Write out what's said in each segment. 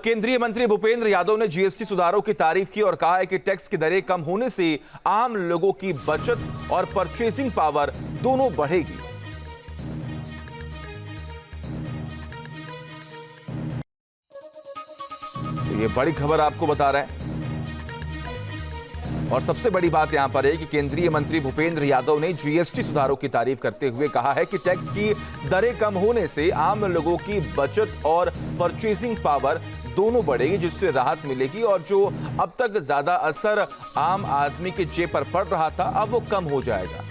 केंद्रीय मंत्री भूपेंद्र यादव ने जीएसटी सुधारों की तारीफ की और कहा है कि टैक्स की दरें कम होने से आम लोगों की बचत और परचेसिंग पावर दोनों बढ़ेगी। तो ये बड़ी खबर आपको बता रहे हैं और सबसे बड़ी बात यहां पर है कि केंद्रीय मंत्री भूपेंद्र यादव ने जीएसटी सुधारों की तारीफ करते हुए कहा है कि टैक्स की दरें कम होने से आम लोगों की बचत और परचेसिंग पावर दोनों बढ़ेगी, जिससे राहत मिलेगी और जो अब तक ज्यादा असर आम आदमी के जेब पर पड़ रहा था अब वो कम हो जाएगा।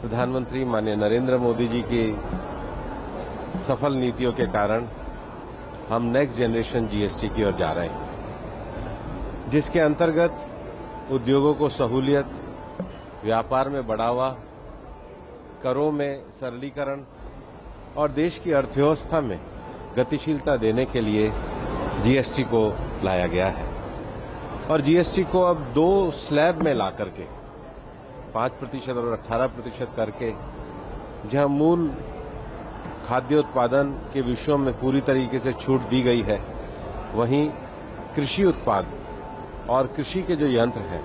प्रधानमंत्री माननीय नरेंद्र मोदी जी की सफल नीतियों के कारण हम नेक्स्ट जनरेशन जीएसटी की ओर जा रहे हैं, जिसके अंतर्गत उद्योगों को सहूलियत, व्यापार में बढ़ावा, करों में सरलीकरण और देश की अर्थव्यवस्था में गतिशीलता देने के लिए जीएसटी को लाया गया है। और जीएसटी को अब 2 स्लैब में ला करके 5% और 18% करके, जहां मूल खाद्य उत्पादन के विषयों में पूरी तरीके से छूट दी गई है, वहीं कृषि उत्पाद और कृषि के जो यंत्र हैं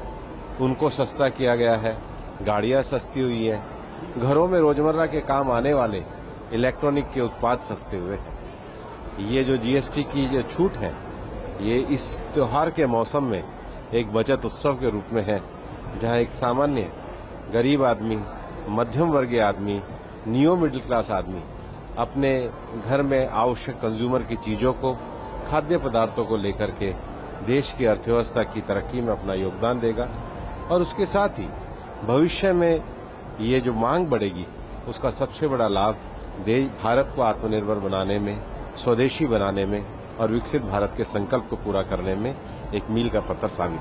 उनको सस्ता किया गया है, गाड़ियां सस्ती हुई हैं, घरों में रोजमर्रा के काम आने वाले इलेक्ट्रॉनिक के उत्पाद सस्ते हुए हैं। ये जो जीएसटी की जो छूट है, ये इस त्योहार के मौसम में एक बचत उत्सव के रूप में है, जहां एक सामान्य गरीब आदमी, मध्यम वर्गीय आदमी, नियो मिडिल क्लास आदमी अपने घर में आवश्यक कंज्यूमर की चीजों को, खाद्य पदार्थों को लेकर के देश की अर्थव्यवस्था की तरक्की में अपना योगदान देगा। और उसके साथ ही भविष्य में ये जो मांग बढ़ेगी, उसका सबसे बड़ा लाभ देश भारत को आत्मनिर्भर बनाने में, स्वदेशी बनाने में और विकसित भारत के संकल्प को पूरा करने में एक मील का पत्थर साबित